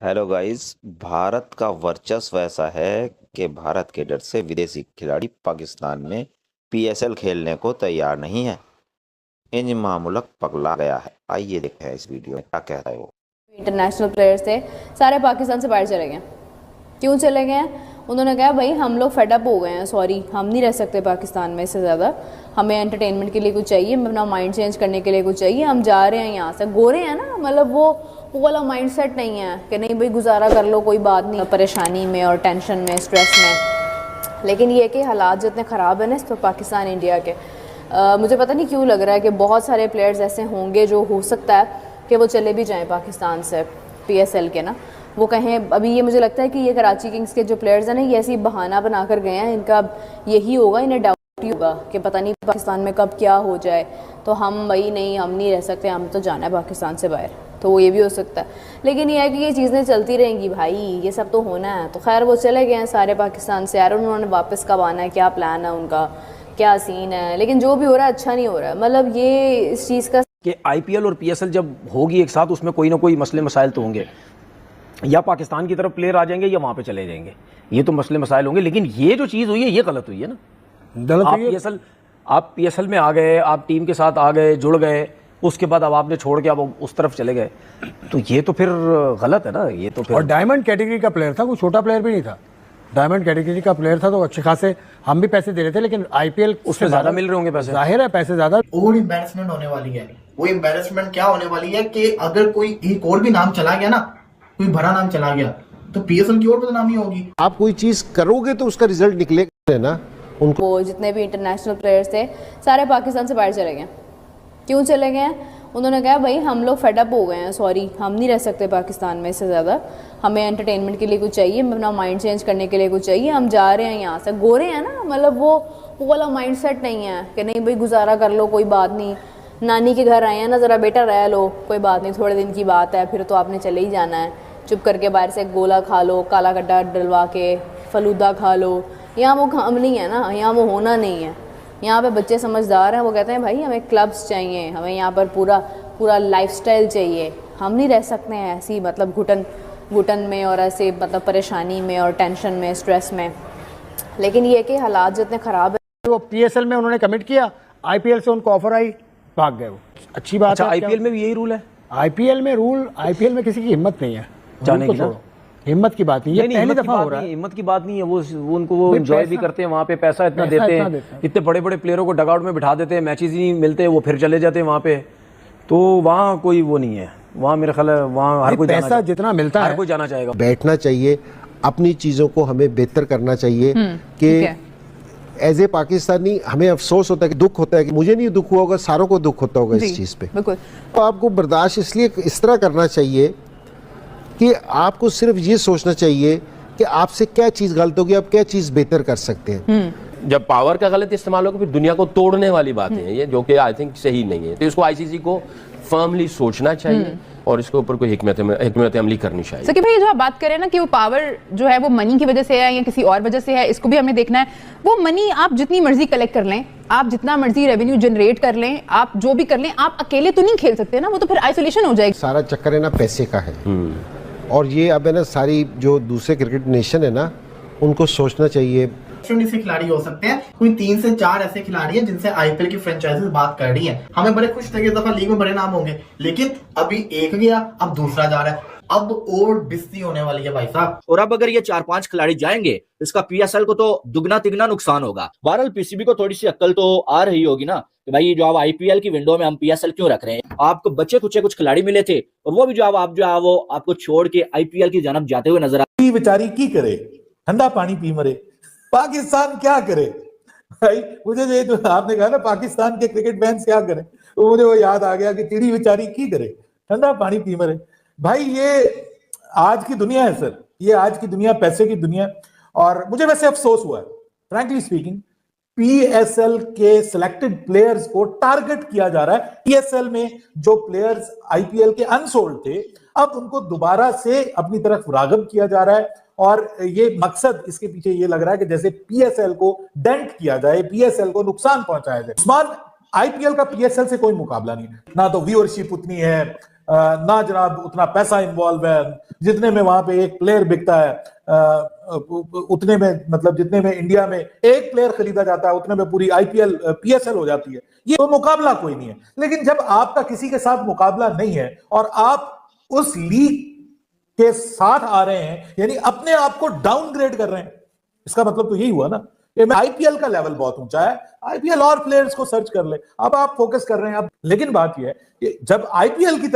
Hello guys. Bharat का वर्चस्व ऐसा है कि भारत के डर से विदेशी खिलाड़ी पाकिस्तान में पीएसएल खेलने को तैयार नहीं है। इंजमाम मुल्क पगला गया है। आइए देखते हैं इस वीडियो में क्या कहता है वो। इंटरनेशनल प्लेयर्स थे, सारे पाकिस्तान से बाहर चले गए। क्यों चले गए हैं? उन्होंने कहा भाई हम लोग फेडअप हो गए हैं, सॉरी हम नहीं रह सकते पाकिस्तान में इससे ज़्यादा। हमें एंटरटेनमेंट के लिए कुछ चाहिए, अपना माइंड चेंज करने के लिए कुछ चाहिए। हम जा रहे हैं यहाँ से। गोरे हैं ना, मतलब वो वाला माइंड सेट नहीं है कि नहीं भाई गुजारा कर लो, कोई बात नहीं, परेशानी में और टेंशन में, स्ट्रेस में। लेकिन ये कि हालात जितने ख़राब हैं ना इस तो पाकिस्तान इंडिया के, मुझे पता नहीं क्यों लग रहा है कि बहुत सारे प्लेयर्स ऐसे होंगे जो हो सकता है कि वो चले भी जाएं पाकिस्तान से पीएसएल के ना। वो कहें अभी, ये मुझे लगता है कि ये कराची किंग्स के जो प्लेयर्स हैं ना, ये ऐसी बहाना बना कर गए हैं। इनका यही होगा, इन्हें डाउट ही होगा कि पता नहीं पाकिस्तान में कब क्या हो जाए, तो हम भाई नहीं, हम नहीं रह सकते, हम तो जाना है पाकिस्तान से बाहर। तो वो ये भी हो सकता है। लेकिन ये है कि ये चीज़ें चलती रहेंगी भाई, ये सब तो होना है। तो खैर वो चले गए हैं सारे पाकिस्तान से यार। उन्होंने वापस कब आना है, क्या प्लान है उनका, क्या सीन है। लेकिन जो भी हो रहा है अच्छा नहीं हो रहा है। मतलब ये इस चीज़ का कि आईपीएल और पीएसएल जब होगी एक साथ, उसमें कोई ना कोई मसले मसाइल तो होंगे। या पाकिस्तान की तरफ प्लेयर आ जाएंगे या वहां पे चले जाएंगे, ये तो मसले मसाइल होंगे। लेकिन ये जो चीज़ हुई है ये गलत हुई है ना। गलत आप पीएसएल में आ गए, आप टीम के साथ आ गए, जुड़ गए, उसके बाद अब आपने छोड़ के अब उस तरफ चले गए, तो ये तो फिर गलत है ना। ये तो फिर, और डायमंड कैटेगरी का प्लेयर था, कोई छोटा प्लेयर भी नहीं था। डायमंड कैटेगरी का प्लेयर था तो अच्छे खासे हम भी पैसे दे रहे थे, लेकिन आईपीएल उसमें ज्यादा मिल रहे होंगे पैसे। जाहिर है पैसे ज्यादा। और एम्बेरसमेंट होने वाली है। वो एम्बेरसमेंट क्या होने वाली है कि अगर कोई एक और भी नाम चला गया ना, कोई भरा नाम चला गया, तो पीएसएल की और बदनामी होगी। आप कोई चीज करोगे तो उसका रिजल्ट निकलेगा ना। उनको वो जितने भी इंटरनेशनल प्लेयर्स थे सारे पाकिस्तान से बाहर चले गए। क्यों चले गए हैं? उन्होंने कहा भाई हम लोग फेडअप हो गए हैं, सॉरी हम नहीं रह सकते पाकिस्तान में इससे ज़्यादा। हमें एंटरटेनमेंट के लिए कुछ चाहिए, अपना माइंड चेंज करने के लिए कुछ चाहिए। हम जा रहे हैं यहाँ से। गोरे हैं ना, मतलब वो वाला माइंड सेट नहीं है कि नहीं भाई गुजारा कर लो, कोई बात नहीं, नानी के घर आए हैं ना, ज़रा बेटा रह लो, कोई बात नहीं, थोड़े दिन की बात है, फिर तो आपने चले ही जाना है। चुप करके बाहर से गोला खा लो, काला गड्ढा डलवा के फलूदा खा लो। यहाँ वो काम नहीं है ना, यहाँ वो होना नहीं है। यहाँ पे बच्चे समझदार हैं, वो कहते हैं भाई हमें क्लब्स चाहिए, हमें यहाँ पर पूरा लाइफस्टाइल चाहिए। हम नहीं रह सकते हैं ऐसी, मतलब घुटन में और ऐसे, मतलब परेशानी में और टेंशन में, स्ट्रेस में। लेकिन ये कि हालात जितने ख़राब है। वो पीएसएल में उन्होंने कमिट किया, आईपीएल से उनको ऑफर आई, भाग गए वो। अच्छी बात अच्छा है। आईपीएल में भी यही रूल है? आईपीएल में किसी की हिम्मत नहीं है जाने उनको की ना? छोड़ो। हिम्मत की बात नहीं, ये पहली दफा हो रहा है। हिम्मत की बात नहीं है, वो उनको वो एंजॉय भी करते हैं वहाँ पे, पैसा इतना देते हैं, इतने बड़े बड़े प्लेयरों को डगआउट में बिठा देते हैं, मैचेस ही नहीं मिलते, वो फिर चले जाते हैं वहाँ पे। तो वहाँ कोई वो नहीं है, वहाँ मेरा ख्याल है वहाँ हर कोई पैसा जितना मिलता है हर कोई जाना चाहेगा। बैठना चाहिए, अपनी चीजों को हमें बेहतर करना चाहिए। कि एज ए पाकिस्तानी हमें अफसोस होता है, कि दुख होता है, कि मुझे नहीं दुख हुआ होगा, सारों को दुख होता होगा इस चीज पे। तो आपको बर्दाश्त इसलिए इस तरह करना चाहिए कि आपको सिर्फ ये सोचना चाहिए कि आपसे क्या चीज गलत होगी, आप क्या चीज बेहतर कर सकते हैं। जब पावर का गलत इस्तेमाल होगा फिर दुनिया को तोड़ने वाली बातें हैं ये, जो कि आई थिंक सही नहीं है। तो इसको आईसीसी को फर्मली सोचना चाहिए और इसके ऊपर कोई हिकमत अमली करनी चाहिए। सकी भाई, जो आप बात करें ना कि वो पावर जो है वो मनी की वजह से है या किसी और वजह से है, इसको भी हमें देखना है। वो मनी आप जितनी मर्जी कलेक्ट कर लें, आप जितना मर्जी रेवेन्यू जनरेट कर लें, आप जो भी कर लें, आप अकेले तो नहीं खेल सकते ना, वो तो फिर आइसोलेशन हो जाएगी। सारा चक्कर है ना पैसे का है। और ये अब है ना, सारी जो दूसरे क्रिकेट नेशन है ना, उनको सोचना चाहिए। से खिलाड़ी हो सकते हैं, कोई 3 से 4 ऐसे खिलाड़ी हैं जिनसे आईपीएल की फ्रेंचाइजीज बात कर रही हैं। हमें बड़े खुश थे कि इस दफा लीग में बड़े नाम होंगे, लेकिन अभी एक गया, अब दूसरा जा रहा है, अब और बिस्ती होने वाली है भाई साहब। और अब अगर ये 4-5 खिलाड़ी जाएंगे, इसका पीएसएल को तो दुगना तिगना नुकसान होगा। बहरहाल पीसीबी को थोड़ी सी अक्ल तो आ रही होगी ना कि भाई जो आप आईपीएल की विंडो में हम पीएसएल क्यों रख रहे हैं। आपको बच्चे कुछ खिलाड़ी मिले थे और वो भी जो आप जो है वो आपको छोड़ के आईपीएल की जानब जाते हुए नजर की बेचारी की करे, ठंडा पानी पी मरे, पाकिस्तान क्या करे भाई। मुझे ये जो आपने कहा ना पाकिस्तान के क्रिकेट फैंस क्या करें, तो मुझे वो याद आ गया कि चिड़ी बेचारी की करे, ठंडा पानी पी मरे। भाई ये आज की दुनिया है सर, ये आज की दुनिया, पैसे की दुनिया। और मुझे वैसे अफसोस हुआ है फ्रैंकली स्पीकिंग, पीएसएल के सिलेक्टेड प्लेयर्स को टारगेट किया जा रहा है। पीएसएल में जो प्लेयर्स आईपीएल के अनसोल्ड थे, अब उनको दोबारा से अपनी तरफ रागब किया जा रहा है। और ये मकसद इसके पीछे ये लग रहा है कि जैसे पीएसएल को डेंट किया जाए, पीएसएल को नुकसान पहुंचाया जाए। उस्मान, आईपीएल का पीएसएल से कोई मुकाबला नहीं है ना, तो व्यूअरशिप उतनी है, ना जनाब उतना पैसा इन्वॉल्व है, जितने में वहां पे एक प्लेयर बिकता है उतने में, मतलब जितने में इंडिया में एक प्लेयर खरीदा जाता है उतने में पूरी आईपीएल पीएसएल हो जाती है। ये तो मुकाबला कोई नहीं है। लेकिन जब आपका किसी के साथ मुकाबला नहीं है और आप उस लीग के साथ आ रहे हैं, यानी अपने आप को डाउनग्रेड कर रहे हैं, इसका मतलब तो यही हुआ ना। आईपीएल का लेवल बहुत ऊंचा है, आईपीएल और प्लेयर्स को सर्च कर ले, अब आप फोकस कर रहे हैं। अब लेकिन बात यह है कि जब आईपीएल की